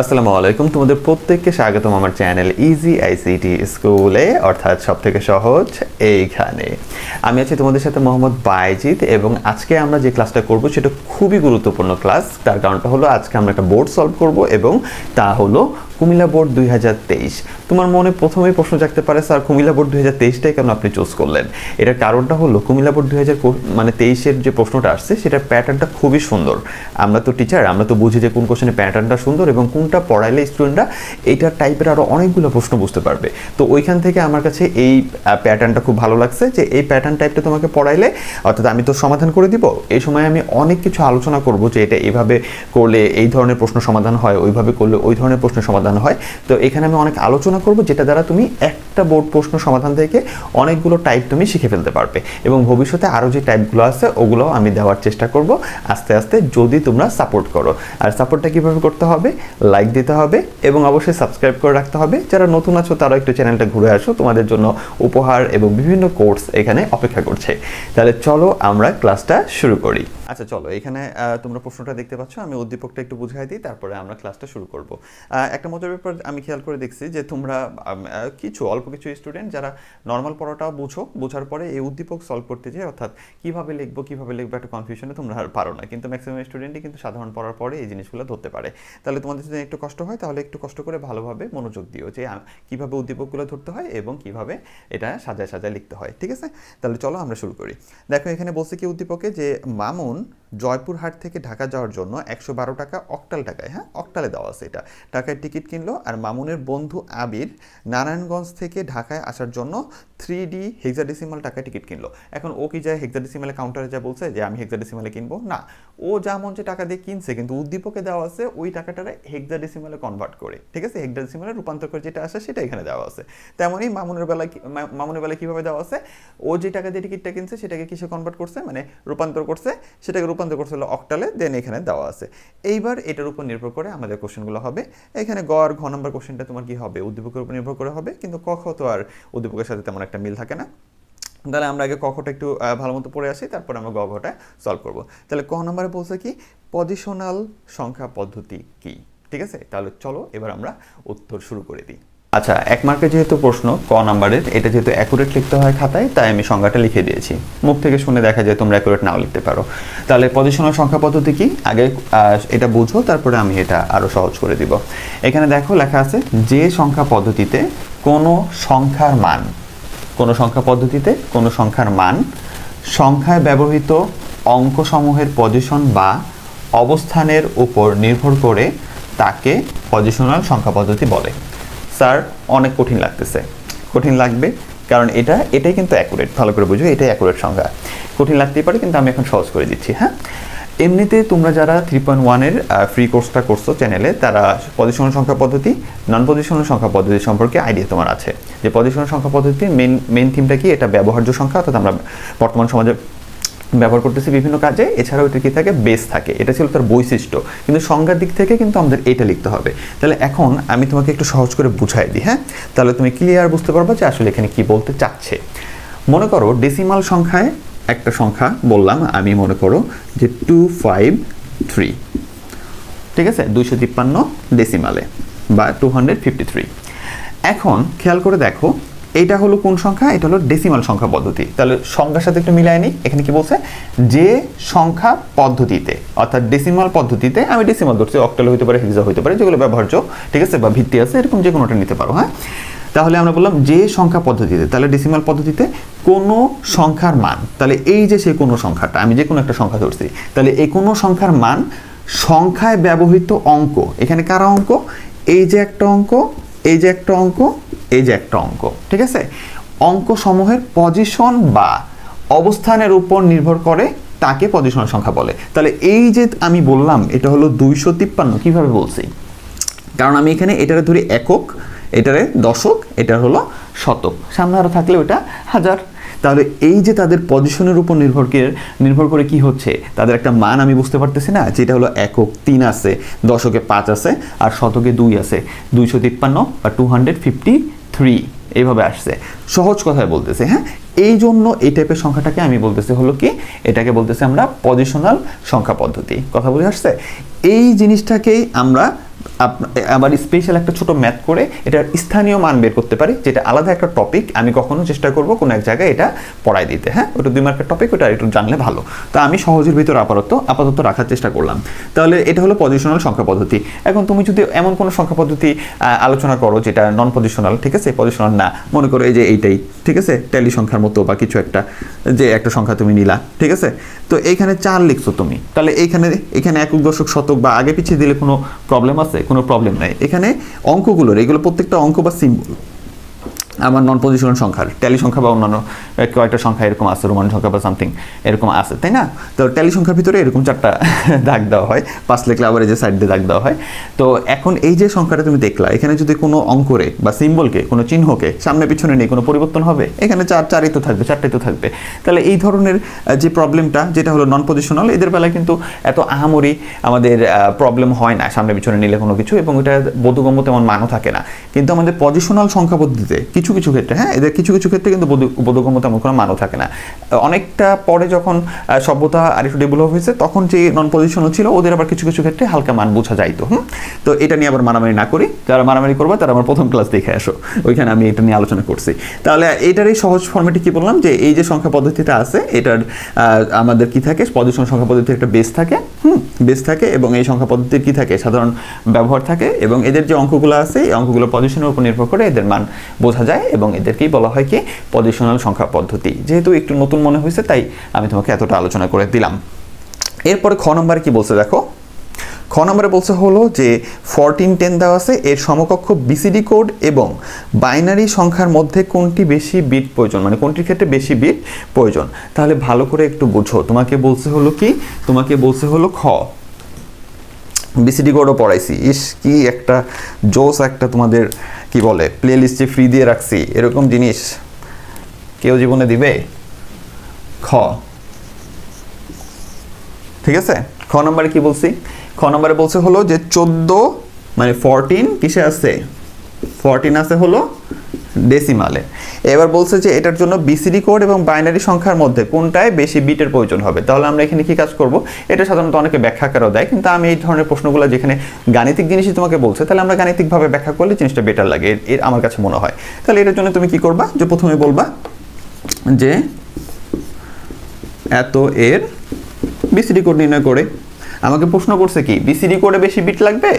আসসালামু আলাইকুম, তোমাদের প্রত্যেককে স্বাগতম আমার চ্যানেল ইজি আইসিটি স্কুলে, অর্থাৎ সবথেকে সহজ এইখানে। আমি আছি তোমাদের সাথে মোহাম্মদ বাইজিদ এবং আজকে আমরা যে ক্লাসটা করব সেটা খুবই গুরুত্বপূর্ণ ক্লাস। তার কারণটা হলো আজকে আমরা একটা বোর্ড সলভ করব এবং তা হলো কুমিল্লা বোর্ড 2023। তোমার মনে প্রথমেই প্রশ্ন জাগতে পারে, স্যার কুমিল্লা বোর্ড 2023টাই কেন আপনি চুজ করলেন? এটার কারণটা হলো কুমিল্লা বোর্ড 2023-এর যে প্রশ্নটা আসছে সেটার প্যাটার্নটা খুবই সুন্দর। আমরা তো টিচার, আমরা তো বুঝি যে কোন কোশ্চেনের প্যাটার্নটা সুন্দর এবং কোনটা পড়াইলে স্টুডেন্টরা এইটার টাইপের আরও অনেকগুলো প্রশ্ন বুঝতে পারবে। তো ওইখান থেকে আমার কাছে এই প্যাটার্নটা খুব ভালো লাগছে যে এই প্যাটার্ন টাইপটা তোমাকে পড়াইলে, অর্থাৎ আমি তো সমাধান করে দিব, এই সময় আমি অনেক কিছু আলোচনা করব যে এটা এইভাবে করলে এই ধরনের প্রশ্ন সমাধান হয়, ওইভাবে করলে ওই ধরনের প্রশ্নের সমাধান হয়। তো এখানে আমি অনেক আলোচনা করব যেটা দ্বারা তুমি একটা বোর্ড প্রশ্ন সমাধান থেকে অনেকগুলো টাইপ তুমি শিখে ফেলতে পারবে এবং ভবিষ্যতে আরও যে টাইপগুলো আছে ওগুলো আমি দেওয়ার চেষ্টা করব আস্তে আস্তে, যদি তোমরা সাপোর্ট করো। আর সাপোর্টটা কীভাবে করতে হবে? লাইক দিতে হবে এবং অবশ্যই সাবস্ক্রাইব করে রাখতে হবে। যারা নতুন আছো তারা একটু চ্যানেলটা ঘুরে আসো, তোমাদের জন্য উপহার এবং বিভিন্ন কোর্স এখানে অপেক্ষা করছে। তাহলে চলো আমরা ক্লাসটা শুরু করি। আচ্ছা চলো, এখানে তোমরা প্রশ্নটা দেখতে পাচ্ছ, আমি উদ্দীপকটা একটু বুঝাই দিই, তারপরে আমরা ক্লাসটা শুরু করব। একটা মজার ব্যাপার আমি খেয়াল করে দেখছি যে তোমরা অল্প কিছু স্টুডেন্ট যারা নর্মাল পড়াটাও বোঝার পরে এই উদ্দীপক সলভ করতে যায়, অর্থাৎ কীভাবে লিখবো একটা কনফিউশনে তোমরা আর পারো না। কিন্তু ম্যাক্সিমাম স্টুডেন্টই কিন্তু সাধারণ পড়ার পরে এই জিনিসগুলো ধরতে পারে। তাহলে তোমাদের যদি একটু কষ্ট হয় তাহলে একটু কষ্ট করে ভালোভাবে মনোযোগ দিও যে কীভাবে উদ্দীপকগুলো ধরতে হয় এবং কীভাবে এটা সাজায় সাজায় লিখতে হয়। ঠিক আছে, তাহলে চলো আমরা শুরু করি। দেখো এখানে বলছে কি উদ্দীপকে যে মামুন জয়পুরহাট থেকে ঢাকা যাওয়ার জন্য 112 টাকা অক্টাল টাকায়, অক্টালে দেওয়া আছে, এটা টাকায় টিকিট কিনলো। আর মামুনের বন্ধু আবির নারায়ণগঞ্জ থেকে ঢাকায় আসার জন্য 3D হেক্সাডেসিমাল টাকায় টিকিট কিনলো। এখন ও কি যায় হেক্সাডেসিমালে কাউন্টারে যা বলছে যে আমি হেক্সাডেসিমালে কিনবো? না, ও যা মন যে টাকা দিয়ে কিনছে, কিন্তু উদ্দীপকে দেওয়া আছে ওই টাকাটারে হেক্সাডেসিমালে কনভার্ট করে, ঠিক আছে, হেক্সাডেসিমালে রূপান্তর করে যেটা আসে সেটা এখানে দেওয়া আছে। তেমনই মামুনের বেলায় কীভাবে দেওয়া আছে, ও যে টাকা দিয়ে টিকিটটা কিনছে সেটাকে কিসে কনভার্ট করছে, মানে রূপান্তর করছে, সেটাকে রূপান্তর করছে হলো অক্টালে, দেন এখানে দেওয়া আছে। এইবার এটার উপর নির্ভর করে আমাদের কোশ্চেনগুলো হবে। এখানে গ আর ঘ নম্বর কোশ্চেনটা তোমার কি হবে? উদ্দীপকের উপর নির্ভর করে হবে, কিন্তু ক খ তো আর উদ্দীপকের সাথে তেমন একটা মিল থাকে না। তাহলে আমরা আগে ক খটা একটু ভালো মতো পড়ে আসি, তারপর আমরা গ ঘটা সলভ করবো। তাহলে ক নম্বরে বলছে কি পজিশনাল সংখ্যা পদ্ধতি কি? ঠিক আছে, তাহলে চলো এবার আমরা উত্তর শুরু করে দিই। আচ্ছা, 1 মার্কের যেহেতু প্রশ্ন ক নাম্বারের, এটা যেহেতু অ্যাকুরেট লিখতে হয় খাতায়, তাই আমি সংজ্ঞাটা লিখে দিয়েছি। মুখ থেকে শুনে দেখা যায় তোমরা অ্যাকুরেট নাও লিখতে পারো। তাহলে পজিশনাল সংখ্যা পদ্ধতি কি আগে এটা বুঝো, তারপরে আমি এটা আরও সহজ করে দিব। এখানে দেখো লেখা আছে যে সংখ্যা পদ্ধতিতে কোনো সংখ্যার মান সংখ্যায় ব্যবহৃত অঙ্কসমূহের পজিশন বা অবস্থানের উপর নির্ভর করে তাকে পজিশনাল সংখ্যা পদ্ধতি বলে। স্যার অনেক কঠিন লাগতেছে, কঠিন লাগবে কারণ এটাই কিন্তু অ্যাকুরেট, ভালো করে বুঝো, এটাই অ্যাকুরেট সংখ্যা। কঠিন লাগতেই পারে কিন্তু আমি এখন সহজ করে দিচ্ছি। এমনিতে তোমরা যারা 3.1-এর ফ্রি কোর্সটা করছো চ্যানেলে, তারা পজিশনাল সংখ্যা পদ্ধতি, নন পজিশনাল সংখ্যা পদ্ধতি সম্পর্কে আইডিয়া তোমার আছে যে পজিশনাল সংখ্যা পদ্ধতির মেন থিমটা কি, এটা ব্যবহার্য সংখ্যা, অর্থাৎ আমরা বর্তমান সমাজে ব্যবহার করতেছি বিভিন্ন কাজে। এছাড়াও এটা কি থাকে, বেস থাকে, এটা ছিল তার বৈশিষ্ট্য, কিন্তু সংজ্ঞার দিক থেকে কিন্তু আমাদের এটা লিখতে হবে। তাহলে এখন আমি তোমাকে একটু সহজ করে বুঝাই দিই, তাহলে তুমি ক্লিয়ার বুঝতে পারবা যে আসলে এখানে কি বলতে চাচ্ছে। মনে করো ডেসিমাল সংখ্যায় একটা সংখ্যা বললাম আমি, মনে করো যে 253, ঠিক আছে, 253 ডেসিমালে বা 253। এখন খেয়াল করে দেখো এটা হলো কোন সংখ্যা, এটা হলো ডেসিমাল সংখ্যা পদ্ধতি। তাহলে সংখ্যার সাথে একটু মিলায় নিই। এখানে কি বলছে, যে সংখ্যা পদ্ধতিতে, অর্থাৎ ডেসিমাল পদ্ধতিতে, আমি ডেসিমাল ধরছি, অক্টাল হতে পারে, হেক্সা হতে পারে, যেগুলো ব্যবহার্য, ঠিক আছে, বা ভিত্তি আছে, এরকম যে কোনোটা নিতে পারো। তাহলে আমরা বললাম যে সংখ্যা পদ্ধতিতে, তাহলে ডেসিমাল পদ্ধতিতে কোনো সংখ্যার মান, তাহলে এই যে সেই কোনো সংখ্যাটা, আমি যে কোনো একটা সংখ্যা ধরছি, তাহলে এই কোনো সংখ্যার মান সংখ্যায় ব্যবহৃত অঙ্ক, এখানে কারা অঙ্ক, এই যে একটা অঙ্ক, এই যে একটা অঙ্ক, এই যে একটা অঙ্ক, ঠিক আছে, অঙ্ক সমূহের পজিশন বা অবস্থানের উপর নির্ভর করে তাকে পজিশনাল সংখ্যা বলে। তাহলে এই যে আমি বললাম এটা হলো 253, কিভাবে বলছি, কারণ আমি এখানে এটারে ধরি একক, এটারে দশক, এটা হলো শতক, সামনে আরো থাকলে ওটা হাজার। তাহলে এই যে তাদের পজিশনের উপর নির্ভর করে কি হচ্ছে, তাদের একটা মান আমি বুঝতে পারতেছি না, যেটা হলো একক 3 আছে, দশকে 5 আছে, আর শতকে 2 আছে, 253 বা 253, এইভাবে আসছে, সহজ কথায় বলতেছে। হ্যাঁ, এই জন্য এই টাইপের সংখ্যাটাকে আমি বলতেছি হলো কি, এটাকে বলতেছি আমরা পজিশনাল সংখ্যা পদ্ধতি। কথা বুঝে আসছে? এই জিনিসটাকেই আমরা আবার স্পেশাল একটা ছোট ম্যাথ করে এটার স্থানীয় মান বের করতে পারি, যেটা আলাদা একটা টপিক। আমি কখনো চেষ্টা করব কোনো এক জায়গায় এটা পড়াই দিতে। হ্যাঁ, ওটা 2 মার্কের টপিক, ওটা একটু জানলে ভালো। তো আমি সহজের ভিতর আপাতত রাখার চেষ্টা করলাম। তাহলে এটা হলো পজিশনাল সংখ্যা পদ্ধতি। এখন তুমি যদি এমন কোনো সংখ্যা পদ্ধতি আলোচনা করো যেটা নন পজিশনাল, ঠিক আছে, পজিশনাল না, মনে করো এই যে এইটাই, ঠিক আছে, ট্যালি সংখ্যার মতো বা কিছু একটা, যে একটা সংখ্যা তুমি নিলা, ঠিক আছে, তো এইখানে 4 লিখছো তুমি, তাহলে এখানে একক দশক শতক বা আগে পিছিয়ে দিলে কোনো প্রবলেম আছে? কোনো প্রবলেম নাই। এখানে অঙ্কগুলোর, এগুলো প্রত্যেকটা অঙ্ক বা সিম্বল আমার নন পজিশনাল সংখ্যার, ট্যালি সংখ্যা বা অন্যান্য কয়েকটা সংখ্যা এরকম আছে, রোমান সংখ্যা বা সামথিং এরকম আছে, তাই না? তো ট্যালি সংখ্যার ভিতরে এরকম 4টা দাগ দেওয়া হয়, 5 লিখলে আবার এই যে সাইড দিয়ে দাগ দেওয়া হয়। তো এখন এই যে সংখ্যাটা তুমি দেখলা, এখানে যদি কোনো অঙ্করে বা সিম্বলকে, কোনো চিহ্নকে সামনে পিছনে নেই, কোনো পরিবর্তন হবে? এখানে 4ই তো থাকবে, 4টাই তো থাকবে। তাহলে এই ধরনের যে প্রবলেমটা, যেটা হলো নন পজিশনাল, এদের বেলায় কিন্তু এত আহামরি আমাদের প্রবলেম হয় না সামনে পিছনে নিলে কোনো কিছু, এবং এটা বোধগম্য তেমন মানও থাকে না। কিন্তু আমাদের পজিশনাল সংখ্যা পদ্ধতিতে কিছু ক্ষেত্রে, হ্যাঁ, এদের কিছু ক্ষেত্রে কিন্তু বোধগম্য তেমন কোনো মানও থাকে না। অনেকটা পরে যখন সভ্যতা আর একটু ডেভেলপ হয়েছে, তখন যে নন পজিশনাল ছিল, ওদের আবার কিছু ক্ষেত্রে হালকা মান বোঝা যাইতো। তো এটা নিয়ে আবার মারামারি না করি, যারা মারামারি করবে তারা আমার প্রথম ক্লাস দেখে আসো, ওইখানে আমি এটা নিয়ে আলোচনা করছি। তাহলে এটারই সহজ ফর্মেটে কি বললাম, যে এই যে সংখ্যা পদ্ধতিটা আছে, এটার আমাদের কি থাকে, পজিশনাল সংখ্যা পদ্ধতির একটা বেস থাকে, বেস থাকে, এবং এই সংখ্যা পদ্ধতির কি থাকে, সাধারণ ব্যবহার থাকে, এবং এদের যে অঙ্কগুলো আছে, এই অঙ্কগুলো পজিশনের উপর নির্ভর করে এদের মান বোঝা যায়, এবং এদেরকেই বলা হয় কি পজিশনাল সংখ্যা পদ্ধতি। যেহেতু একটু নতুন মনে হয়েছে, তাই আমি তোমাকে এতটা আলোচনা করে দিলাম। এরপরে খ নম্বরে কি বলছে দেখো, খ নম্বরে বলছে হলো যে 1410 দেওয়া আছে, এর সমকক্ষ বিসিডি কোড এবং বাইনারি সংখ্যার মধ্যে কোনটি বেশি বিট প্রয়োজন, মানে কোনটির ক্ষেত্রে বেশি বিট প্রয়োজন। তাহলে ভালো করে একটু বুঝো, তোমাকে বলছে হলো কি, তোমাকে বলছে হলো খ, বিসিডি কোডও পড়াইছি, কি একটা জোস একটা তোমাদের কি বলে প্লে লিস্টে ফ্রি দিয়ে রাখছি, এরকম জিনিস কেউ জীবনে দিবে? খ, ঠিক আছে। খ নম্বরে কি বলছি, খ নম্বরে বলছে হলো যে 14 মানে 14 কিসে আছে, 14 আছে হলো ডেসিমালে। এবার বলছে যে এটার জন্য বিসিডি কোড এবং বাইনারি সংখ্যার মধ্যে কোনটায় বেশি বিটের প্রয়োজন হবে। তাহলে আমরা এখানে কি কাজ করব, এটা সাধারণত অনেকে ব্যাখ্যা আকারেও দেয়, কিন্তু আমি এই ধরনের প্রশ্নগুলো যেখানে গাণিতিক জিনিসই তোমাকে বলছে, তাহলে আমরা গাণিতিকভাবে ব্যাখ্যা করলে জিনিসটা বেটার লাগে, এর আমার কাছে মনে হয়। তাহলে এটার জন্য তুমি কি করবা, যে প্রথমে বলবা যে এত এর বিসিডি কোড নির্ণয় করে। আমাকে প্রশ্ন করছে কি, বিসিডি কোডে বেশি বিট লাগবে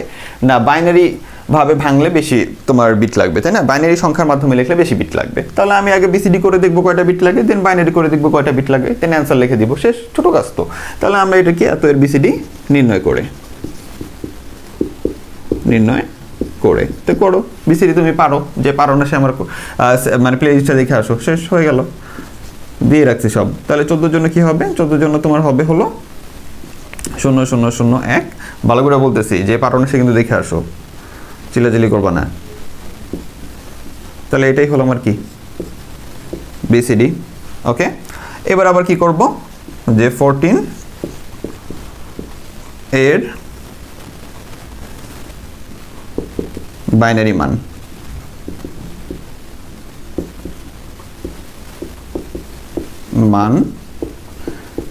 না বাইনারি ভাবে ভাঙলে বেশি তোমার বিট লাগবে, তাই না? বাইনারি সংখ্যার মাধ্যমে লিখলে বেশি বিট লাগবে। তাহলে আমি আগে বিসিডি করে দেখবো কয়টা বিট লাগে, দেন বাইনারি করে দেখবো কয়টা বিট লাগে, দেন অ্যান্সার লিখে দিব, শেষ, ছোট কাজ তো। তাহলে আমরা এটা কি, এত এর বিসিডি নির্ণয় করে তো করো। বিসিডি তুমি পারো, যে পারো না সে আমার মানে প্লে লিস্টটা দেখে আসো, শেষ হয়ে গেল, দিয়ে রাখছি সব। তাহলে 14 জন্য কি হবে, 14 জন্য তোমার হবে হলো 0001। ভালো করে বলতেছি, যে পারো না সে কিন্তু দেখে আসো, চিলাচিলি করবা না। তাহলে এটাই হলো আমার কি বিসিডি। ওকে, এবার আবার কি করব, যে 14 এর বাইনারি মান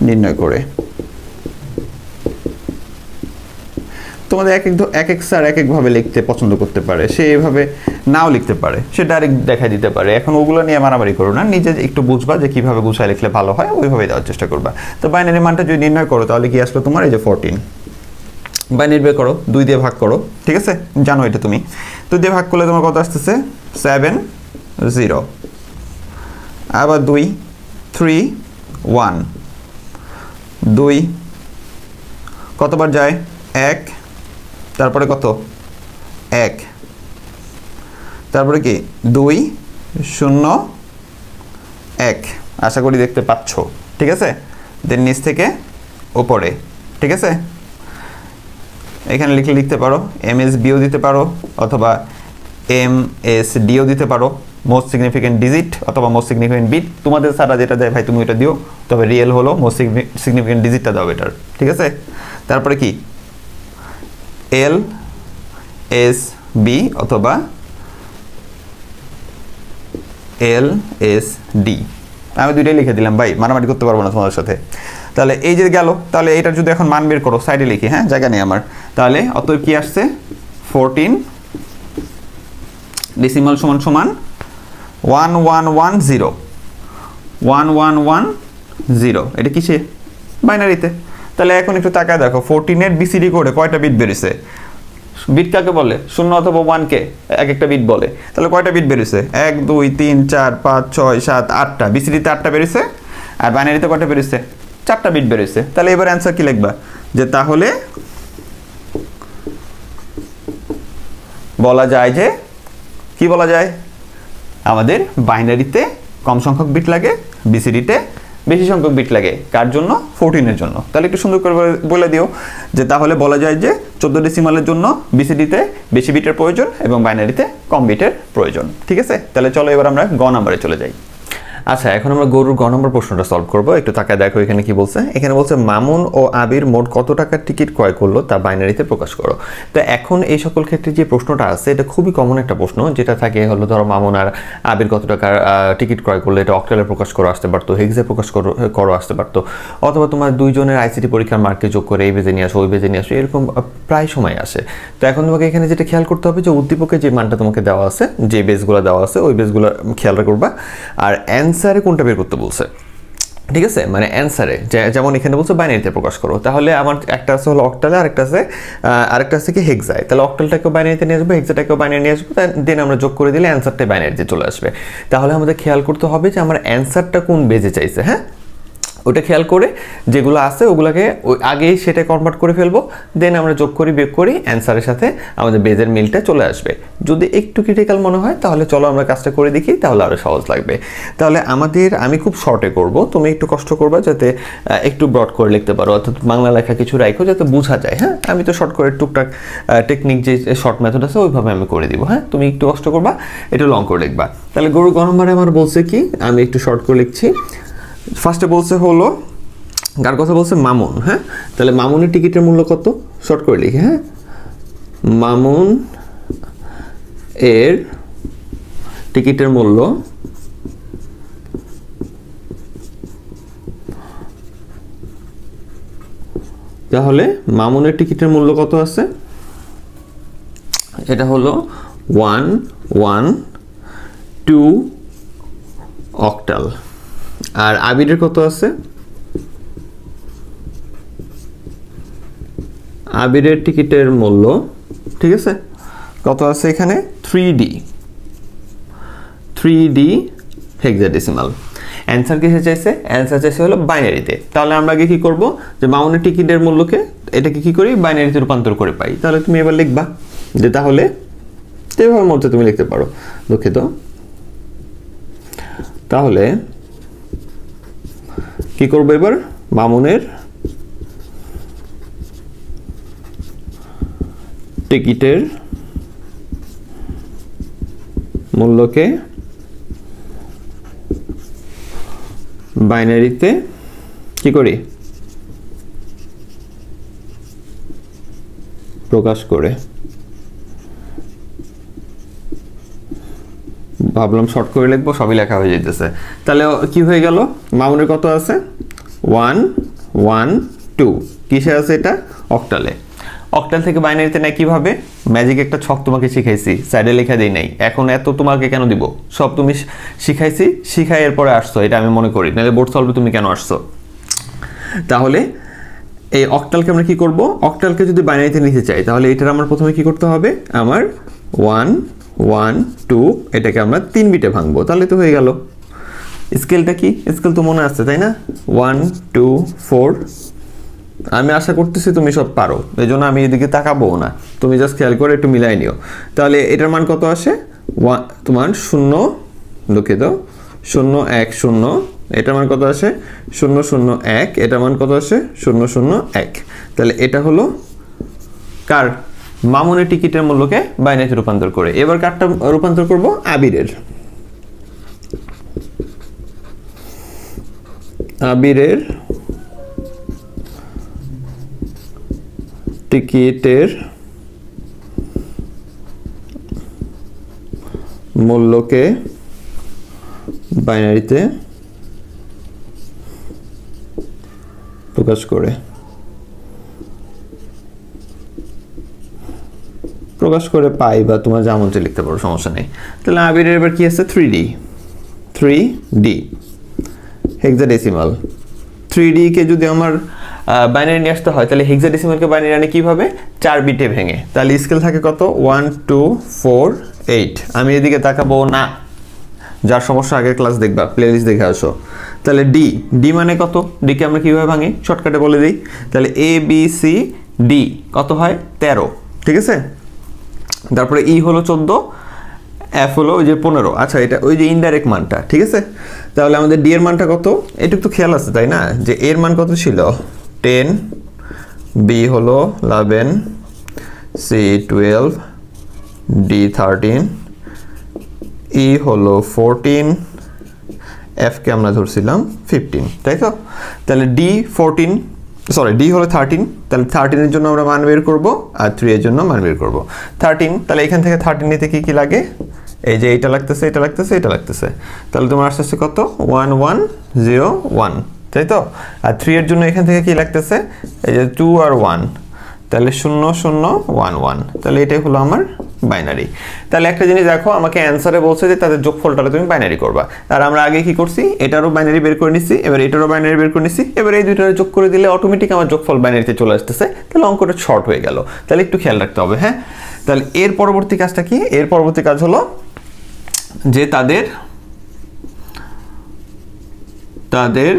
নির্ণয় করে। তোমাদের এক এক স্যার এক একভাবে লিখতে পছন্দ করতে পারে, সে এভাবে নাও লিখতে পারে, সে ডাইরেক্ট দেখাই দিতে পারে। এখন ওগুলো নিয়ে মারামারি করো না, নিজে একটু বুঝবা যে কিভাবে গুছায় লিখলে ভালো হয়, ওইভাবে দেওয়ার চেষ্টা করবা। তো বাইনারি মানটা যদি নির্ণয় করো, তাহলে কি আসলো তোমার, এই যে 14 বাইনারি বের করো, 2 দিয়ে ভাগ করো, ঠিক আছে, জানো এটা তুমি। 2 দিয়ে ভাগ করলে তোমার কত আসতেছে, 70, আবার 2 3 1, 2 কতবার যায়, 1, তারপরে কত, 1, তারপরে কি 2 0 1, আশা করি দেখতে পাচ্ছ, ঠিক আছে। দেন নিচ থেকে উপরে, ঠিক আছে, এখানে লিখতে পারো MSBও দিতে পারো, অথবা MSDও দিতে পারো, মোস্ট সিগনিফিকেন্ট ডিজিট অথবা মোস্ট সিগনিফিকেন্ট বিট। তোমাদের সারা যেটা দেয় ভাই তুমি ওটা দিও, তবে রিয়েল হলো মোস্ট সিগনিফিকেন্ট ডিজিটটা দাও এটার, ঠিক আছে। তারপরে কি LSB অথবা LSD। আমি দুইটাই লিখে দিলাম ভাই, মারামারি করতে পারবো না তোমাদের সাথে। তাহলে এই যে গেল, তাহলে এটার যদি এখন মান বের করো, সাইডে লিখি, হ্যাঁ জায়গা নেই আমার। তাহলে অতএব কি আসছে 14 ডেসিমাল সমান সমান 1110 1110। এটা কিসে? বাইনারিতে। তাহলে এখন একটু তাকায় দেখো 14 এর BCD কোডে কয়টা বিট বেরিয়েছে? বিট কাকে বলে? 0 অথবা 1 কে এক একটা বিট বলে। তাহলে কয়টা বিট বেরিয়েছে? 1 2 3 4 5 6 7 8টা। BCD তে 8টা বেরিয়েছে, আর বাইনারিতে কয়টা বেরিয়েছে? 4টা বিট বেরিয়েছে। তাহলে এবার অ্যান্সার কি লিখবা? যে তাহলে বলা যায় যে, কি বলা যায়, আমাদের বাইনারিতে কম সংখ্যক বিট লাগে, BCD-তে বেশি সংখ্যক বিট লাগে। কার জন্য? 14 এর জন্য। তাহলে একটু সুন্দর করে বলে দিও যে তাহলে বলা যায় যে 14 ডেসিমালের জন্য BCD-তে বেশি বিটের প্রয়োজন এবং বাইনারিতে কম বিটের প্রয়োজন। ঠিক আছে, তাহলে চলো এবার আমরা গ নাম্বারে চলে যাই। আচ্ছা, এখন আমরা গরুর গ নম্বর প্রশ্নটা সলভ করব। একটু তাকায় দেখো এখানে কি বলছে। এখানে বলছে মামুন ও আবির মোট কত টাকার টিকিট ক্রয় করলো তা বাইনারিতে প্রকাশ করো। তো এখন এই সকল ক্ষেত্রে যে প্রশ্নটা আছে এটা খুবই কমন একটা প্রশ্ন, যেটা থাকে হলো ধরো মামুন আর আবির কত টাকার টিকিট ক্রয় করলো, এটা অক্টালে প্রকাশ করো আসতে পারতো, হেক্সে প্রকাশ করো আসতে পারতো, অথবা তোমার দুইজনের ICT পরীক্ষার মার্কে যোগ করে এই বেজে নিয়ে আসো ওই বেজে নিয়ে আসো, এরকম প্রায় সময় আসে। তো এখন তোমাকে এখানে যেটা খেয়াল করতে হবে যে উদ্দীপকে যে মানটা তোমাকে দেওয়া আছে, যে বেসগুলো দেওয়া আছে ওই বেসগুলো খেয়াল করবা, আর অ্যান্সারে কোনটা বের করতে বলছে। ঠিক আছে, মানে অ্যান্সারে যেমন এখানে বলছে বাইনারিতে প্রকাশ করো, তাহলে আমার একটা আছে হলো অক্টালে, আরেকটা আছে কি হেক্সায়। তাহলে অক্টালটাকেও বাইনারিতে নিয়ে আসবো, হেক্সাটাকেও বাইনারি নিয়ে আসবো, দেন আমরা যোগ করে দিলে অ্যান্সারটা বাইনারিতে চলে আসবে। তাহলে আমাদের খেয়াল করতে হবে যে আমার অ্যান্সারটা কোন বেজে চাইছে, হ্যাঁ ওটা খেয়াল করে যেগুলো আছে ওগুলোকে আগেই সেটা কনভার্ট করে ফেলবো, দেন আমরা যোগ করি বিয়োগ করি, অ্যান্সারের সাথে আমাদের বেজের মিলটা চলে আসবে। যদি একটু ক্রিটিক্যাল মনে হয় তাহলে চলো আমরা কাজটা করে দেখি, তাহলে আরও সহজ লাগবে। তাহলে আমি খুব শর্টে করব, তুমি একটু কষ্ট করবা যাতে একটু ব্রড করে লিখতে পারো, অর্থাৎ বাংলা লেখা কিছু রাখো যাতে বোঝা যায়। হ্যাঁ, আমি তো শর্ট করে টুকটাক টেকনিক যে শর্ট মেথড আছে ওইভাবে আমি করে দিব। হ্যাঁ, তুমি একটু কষ্ট করবা, একটু লং করে লিখবা। তাহলে গরু গ নম্বরে আমার বলছে কি, আমি একটু শর্ট করে লিখছি। ফার্স্টে বলছে হলো, কার কথা বলছে? মামুন। হ্যাঁ, তাহলে মামুনের টিকিটের মূল্য কত? শর্ট করে লিখি। হ্যাঁ, মামুন এর টিকিটের মূল্য তাহলে মামুনের টিকিটের মূল্য কত আছে? এটা হলো 112 অক্টাল। আর আবিরের কত আছে? আবিরের টিকিটের মূল্য, ঠিক আছে, কত আছে এখানে? 3D hexadecimal. অ্যান্সার কিসে চাইছে? অ্যান্সার চাইছে হলো বাইনারিতে। তাহলে আমরা আগে কি করব, যে মামুনের টিকিটের মূল্যকে এটাকে কি করি, বাইনারিতে রূপান্তর করে পাই। তাহলে তুমি এবার লিখবা যে তাহলে এভাবে মধ্যে তুমি লিখতে পারো, দুঃখিত। তাহলে কি করবো এবার, মামুনের টিকিটের মূল্যকে বাইনারিতে কি করি, প্রকাশ করে। ভাবলাম শর্ট করে লিখবো, সবই লেখা হয়ে যেতেছে। তাহলে কি হয়ে গেল, মামুনের কত আছে? 112। কিসে আছে এটা? অক্টালে। অক্টাল থেকে বাইনারিতে নেয় কিভাবে? ম্যাজিক একটা ছক তোমাকে শিখাইছি, সাইডে লেখা দেই নাই। এখন এত তোমাকে কেন দিব? সব তুমি শিখাইছি, শিখাই এরপরে আসছো, এটা আমি মনে করি, নাহলে বোর্ড সলভে তুমি কেন আসছো? তাহলে এই অক্টালকে আমরা কি করব, অক্টালকে যদি বাইনারিতে নিতে চাই তাহলে এটার আমার প্রথমে কি করতে হবে, আমার 112 এটাকে আমরা 3 বিটে ভাঙবো, তাহলে তো হয়ে গেল। স্কেলটা কি? স্কেল তো মনে আছে তাই না? 1 2 4। আমি আশা করতেছি তুমি সব পারো, এই জন্য আমি এদিকে তাকাবো না, তুমি জাস্ট খেয়াল করে একটু মিলাই নিও। তাহলে এটার মান কত আসে? তোমার 0, দুঃখিত, 0 1 0। এটার মান কত আসে? 0 0 1। এটার মান কত আসে? 0 0 1। তাহলে এটা হলো কার? মামুনের টিকিটের মূল্যকে বাইনারিতে রূপান্তর করে। এবার কারটা রূপান্তর করব? আবিরের। আবিরের টিকিটের মূল্যকে বাইনারিতে প্রকাশ করে পাই বা তোমার যেমন লিখতে পারো, সমস্যা নেই। তাহলে আবিরের এবার কি আছে 3D হেক্সাডেসিমাল। 3D কে যদি আমার বাইনারি নিয়ে আসতে হয় তাহলে হেক্সাডেসিমালকে বাইনারি আনে কিভাবে, 4 বিটে ভেঙে। তাহলে স্কেল থাকে কত 1 2 4 8। আমি এদিকে তাকাবো না, যার সমস্যা আগের ক্লাস দেখবা, প্লেলিস্ট দেখে আসো। তাহলে ডি মানে কত, ডি কে আমরা কিভাবে ভাঙি শর্টকাটে বলে দিই। তাহলে ABCD কত হয় 13, ঠিক আছে। তারপরে ই হলো 14, এফ হলো ওই যে 15। আচ্ছা এটা ওই যে ইনডাইরেক্ট মানটা, ঠিক আছে। তাহলে আমাদের ডি এর মানটা কত, এটুকু তো খেয়াল আছে তাই না, যে এর মান কত ছিল 10, বি হলো 11, সি 12, ডি 13, ই হলো 14, এফ কে আমরা ধরছিলাম 15, তাই তো। তাহলে ডি হলো 13, তাহলে 13 এর জন্য আমরা মান বের করব আর 3 এর জন্য মান বের করব 13। তাহলে এখান থেকে 13 নিতে কি লাগে, এই যে এটা লাগতেছে, তাহলে তোমার আসছে কত 1101, তাই তো। আর 3 এর জন্য এখান থেকে কি লাগতেছে, এই যে 2 আর 1, তাহলে 0011। তাহলে এটাই হলো আমার বাইনারি। তাহলে একটা জিনিস দেখো, আমাকে অ্যানসারে বলছে যে তাদের যোগফলটা তুমি বাইনারি করবা। আর আমরা আগে কি করছি, এটারও বাইনারি বের করে নিছি, এবার এটারও বাইনারি বের করে নিছি, এবার এই দুইটার যোগ করে দিলে অটোমেটিক আমার যোগফল বাইনারিতে চলে আসতেছে। তাহলে অঙ্কটা শর্ট হয়ে গেল। তাহলে একটু খেয়াল রাখতে হবে, হ্যাঁ। তাহলে এর পরবর্তী কাজটা কি, এর পরবর্তী কাজ হলো যে তাদের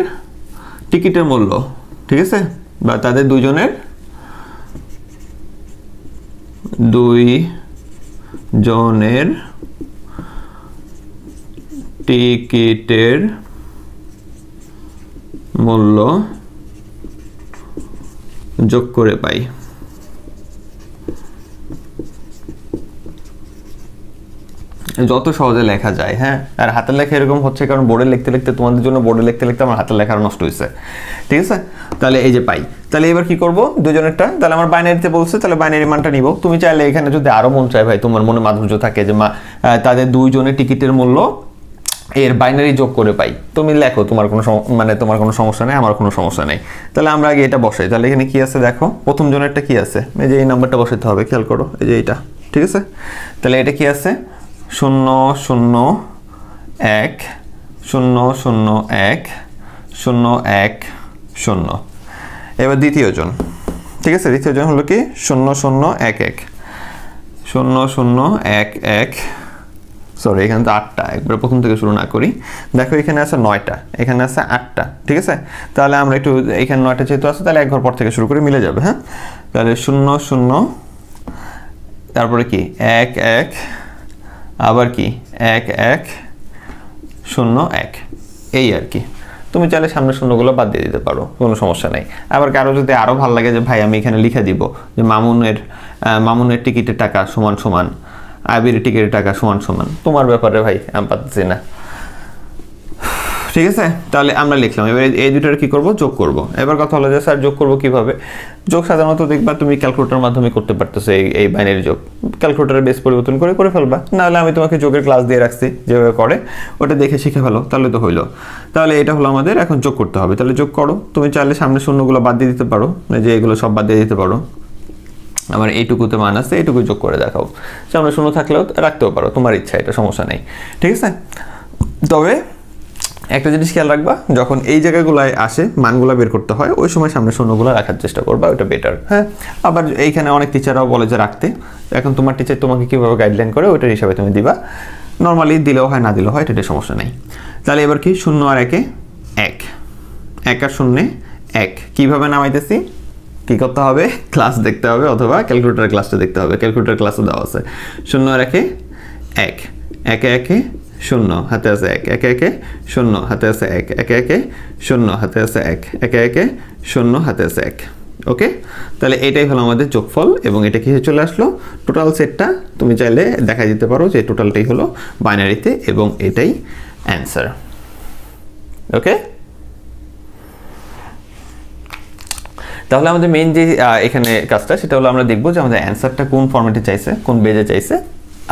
টিকিটের মূল্য, ঠিক আছে, বা তাদের দুইজনের টিকিটের মূল্য যোগ করে পাই। যত সহজে লেখা যায়, হ্যাঁ। আর হাতের লেখা এরকম হচ্ছে কারণ বোর্ডে লিখতে তোমাদের জন্য বোর্ডে লিখতে আমার হাতের লেখা নষ্ট হয়েছে, ঠিক আছে। তাহলে এই যে পাই। তাহলে এবার কি করব, দুজনেরটা, তাহলে আমার বাইনারিতে বলছে, তাহলে বাইনারি মানটা নিব। তুমি চাইলে এখানে যদি আরো মন চায় ভাই, তোমার মনে মাধুর্য থাকে যে তাদের দুইজনের টিকিটের মূল্য এর বাইনারি যোগ করে পাই, তুমি লেখো, তোমার কোনো সমস্যা নেই, আমার কোনো সমস্যা নেই। তাহলে আমরা আগে এটা বসাই। তাহলে এখানে কি আছে দেখো, প্রথম জনেরটা কি আছে, এই যে এই নাম্বারটা বসাতে হবে, খেয়াল করো, এই যে এইটা, ঠিক আছে। তাহলে এটা কি আছে 001 001 010। এবার দ্বিতীয় জন, ঠিক আছে, দ্বিতীয় জন হলো কি 0011 0011। সরি, এখানে তো 8টা, একবার প্রথম থেকে শুরু না করি। দেখো এখানে আছে 9টা, এখানে আছে 8টা, ঠিক আছে। তাহলে আমরা একটু এখানে 9টা যেহেতু আছে, তাহলে এক ঘর পর থেকে শুরু করে মিলে যাবে, হ্যাঁ। তাহলে 00, তারপরে কি 11, আবার কি 1101, এই আর কি। তুমি চাইলে সামনের শূন্যগুলো বাদ দিয়ে দিতে পারো, কোনো সমস্যা নাই। আবার কারো যদি আরো ভালো লাগে যে ভাই আমি এখানে লিখে দিব যে মামুনের টিকিটের টাকা সমান সমান আবিরের টিকিটের টাকা সমান সমান, তোমার ব্যাপারে ভাই, আমি পাচ্ছি না, ঠিক আছে। তাহলে আমরা লিখলাম, এবার এই দুটোর কি করব, যোগ করব। এবার কথা হলো যে স্যার যোগ করব কিভাবে, যোগ সাধারণত দেখবা তুমি ক্যালকুলেটরের মাধ্যমে করতে পারতেছো, এই বাইনারি যোগ ক্যালকুলেটরের বেস পরিবর্তন করে ফেলবা, নাহলে আমি তোমাকে যোগের ক্লাস দিয়ে রাখছি, যেভাবে করে ওটা দেখে শিখে ফেলো, তাহলে তো হইলো। তাহলে এটা হলো আমাদের, এখন যোগ করতে হবে। তাহলে যোগ করো, তুমি চাইলে সামনে শূন্যগুলো বাদ দিয়ে দিতে পারো, যে এগুলো সব বাদ দিয়ে দিতে পারো। আমার এইটুকুতে মান আছে, এইটুকু যোগ করে দেখাও, সামনে শূন্য থাকলেও রাখতেও পারো, তোমার ইচ্ছা, এটা সমস্যা নেই, ঠিক আছে। তবে একটা জিনিস খেয়াল রাখবা, যখন এই জায়গাগুলোয় আসে মানগুলো বের করতে হয়, ওই সময় সামনে শূন্যগুলো রাখার চেষ্টা করবা, ওটা বেটার, হ্যাঁ। আবার এইখানে অনেক টিচাররাও বলে যে রাখতে, এখন তোমার টিচার তোমাকে কীভাবে গাইডলাইন করে ওইটার হিসাবে তুমি দিবা, নর্মালি দিলেও হয় না দিলেও হয়, এটা সমস্যা নেই। তাহলে এবার কি 0 আর 1 1, 1 আর 0 1, কীভাবে নামাইতেছি, কি করতে হবে, ক্লাস দেখতে হবে অথবা ক্যালকুলেটর ক্লাসটা দেখতে হবে, ক্যালকুলেটর ক্লাসে দেওয়া আছে। 0 আর 1 1, 1 1 0, হাতে আছে 1, 1 1 0, হাতে আছে 1, 1 1 0, হাতে আছে 1, 1 1 0, হাতে আছে 1। ওকে, তাহলে এটাই হলো আমাদের যোগফল, এবং এটা কি চলে আসলো, টোটাল সেটটা তুমি চাইলে দেখা দিতে পারো যে টোটালটাই হলো বাইনারিতে, এবং এটাই অ্যান্সার। ওকে, তাহলে আমাদের মেইন যে এখানে কাজটা, সেটা হলো আমরা দেখবো যে আমাদের অ্যান্সারটা কোন ফরম্যাটে চাইছে, কোন বেজে চাইছে,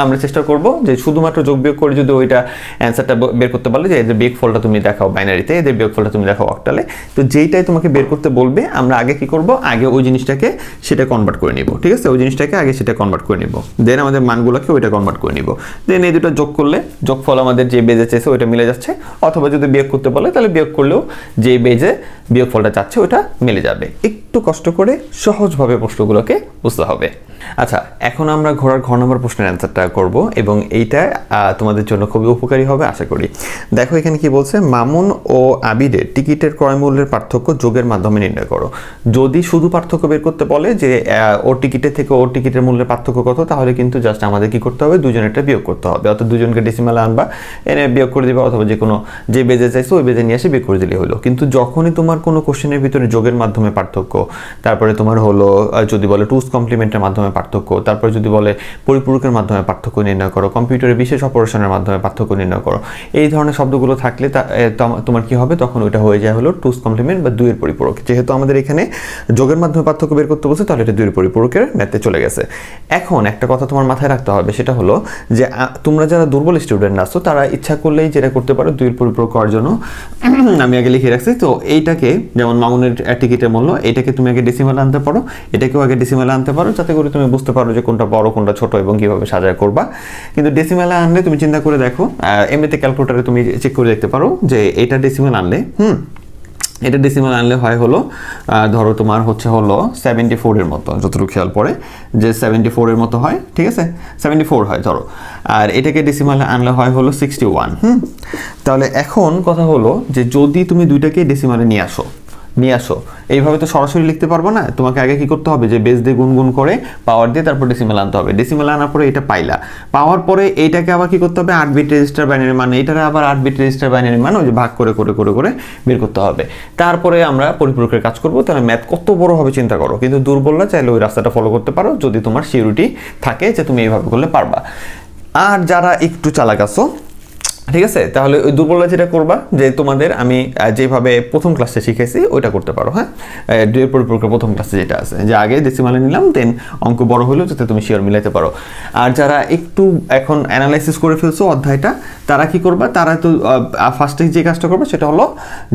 আমরা চেষ্টা করব যে শুধুমাত্র যোগ বিয়োগ করে যদি ওইটা অ্যান্সারটা বের করতে পারলে যে এদের বিয়োগফলটা তুমি দেখাও বাইনারিতে, এদের বিয়োগফলটা তুমি দেখাও অক্টালে, তো যেইটাই তোমাকে বের করতে বলবে আমরা আগে কি করব, আগে ওই জিনিসটাকে সেটা কনভার্ট করে নিব। ঠিক আছে, ওই জিনিসটাকে আগে সেটা কনভার্ট করে নিব, দেন আমাদের মানগুলোকে ওইটা কনভার্ট করে নিব, দেন এই দুটো যোগ করলে যোগফল আমাদের যে বেজে চেয়েছে ওইটা মিলে যাচ্ছে, অথবা যদি বিয়োগ করতে বলে তাহলে বিয়োগ করলেও যে বেজে বিয়োগফলটা চাচ্ছে ওটা মিলে যাবে। একটু কষ্ট করে সহজভাবে প্রশ্নগুলোকে বুঝতে হবে। আচ্ছা, এখন আমরা ঘোড়ার ঘ নম্বর প্রশ্নের অ্যান্সারটা করব এবং এইটা তোমাদের জন্য খুবই উপকারী হবে আশা করি। দেখো এখানে কি বলছে, মামুন ও আবিদের টিকিটের ক্রয় মূল্যের পার্থক্য যোগের মাধ্যমে নির্ণয় করো। যদি শুধু পার্থক্য বের করতে বলে যে ওর টিকিটের থেকে ওর টিকিটের মূল্যের পার্থক্য কত, তাহলে কিন্তু জাস্ট আমাদের কি করতে হবে, দুজনেরটা বিয়োগ করতে হবে, অর্থাৎ দুজনকে ডেসিমালে আনবা, এনে বিয়োগ করে দিবা, অথবা যে কোনো যে বেজে চাইছো ওই বেজে নিয়ে এসে বিয়োগ করে দিলে হলো। কিন্তু যখনই তোমার কোনো কোশ্চেনের ভিতরে যোগের মাধ্যমে পার্থক্য, তারপরে তোমার হলো যদি বলে টুস কমপ্লিমেন্টের মাধ্যমে পার্থক্য, তারপরে যদি বলে পরিপূরকের মাধ্যমে পার্থক্য নির্ণয় করো, কম্পিউটারে বিশেষ অপারেশনের মাধ্যমে পার্থক্য নির্ণয় করো, এই ধরনের শব্দগুলো থাকলে তোমার কি হবে, তখন ওইটা হয়ে যায় হলো টুস কমপ্লিমেন্ট বা দুইয়ের পরিপূরক। যেহেতু আমাদের এখানে যোগের মাধ্যমে পার্থক্য বের করতে বলছে, তাহলে এটা দুইয়ের পরিপূরকের ম্যাথে চলে গেছে। এখন একটা কথা তোমার মাথায় রাখতে হবে, সেটা হলো যে তোমরা যারা দুর্বল স্টুডেন্ট আছো তারা ইচ্ছা করলেই যেটা করতে পারো দুইয়ের পরিপূরক করার জন্য, আমি আগে লিখে রাখছি। তো এইটাকে যেমন মামুনের টিকিটের মূল্য, এটাকে তুমি আগে ডেসিমালে আনতে পারো, এটাকেও আগে ডেসিমালে আনতে পারো, যাতে করে তুমি বুঝতে পারো যে কোনটা বড় কোনটা ছোট এবং কিভাবে সাজায় করবা। কিন্তু ডেসিমালে আনলে তুমি চিন্তা করে দেখো, এমনিতে ক্যালকুলেটরে তুমি চেক করে দেখতে পারো যে এটা ডেসিমাল আনলে এটা ডেসিমাল আনলে হয় হলো ধরো তোমার হলো 74 এর মতো, যতটুকু খেয়াল পড়ে যে 74 এর মতো হয়, ঠিক আছে 74 হয় ধরো, আর এটাকে ডেসিমালে আনলে হয় হলো 61। তাহলে এখন কথা হলো যে যদি তুমি দুইটাকে ডেসিমালে নিয়ে আসো, এইভাবে তো সরাসরি লিখতে পারবো না, তোমাকে আগে কি করতে হবে যে বেস দিয়ে গুণগুণ করে পাওয়ার দিয়ে তারপর ডেসিমাল আনতে হবে। ডেসিমাল আনার পরে এটা পাইলা, পাওয়ার পরে এইটাকে আবার কি করতে হবে, 8 বিট রেজিস্টার বাইনারি মান, এইটারে আবার 8 বিট রেজিস্টার বাইনারি মান ওই যে ভাগ করে করে করে করে বের করতে হবে। তারপরে আমরা পরিপূরকের কাজ করব। তাহলে ম্যাথ কত বড় হবে চিন্তা করো। কিন্তু দুর্বলরা চাইলে ওই রাস্তাটা ফলো করতে পারো যদি তোমার সিউরিটি থাকে যে তুমি এইভাবে করলে পারবা। আর যারা একটু চালাক আছো, ঠিক আছে, তাহলে ওই দুর্বলতা যেটা করবা যে তোমাদের আমি যেভাবে প্রথম ক্লাসে শিখেছি ওইটা করতে পারো। হ্যাঁ, দুইয়ের পরিপূরকের প্রথম ক্লাসে যেটা আছে যে আগে ডেসিমালে নিলাম, দেন অঙ্ক বড় হলেও যাতে তুমি শিওর মিলাইতে পারো। আর যারা একটু এখন অ্যানালাইসিস করে ফেলছো অধ্যায়টা, তারা কি করবা, তারা তো ফার্স্টে যে কাজটা করবে সেটা হলো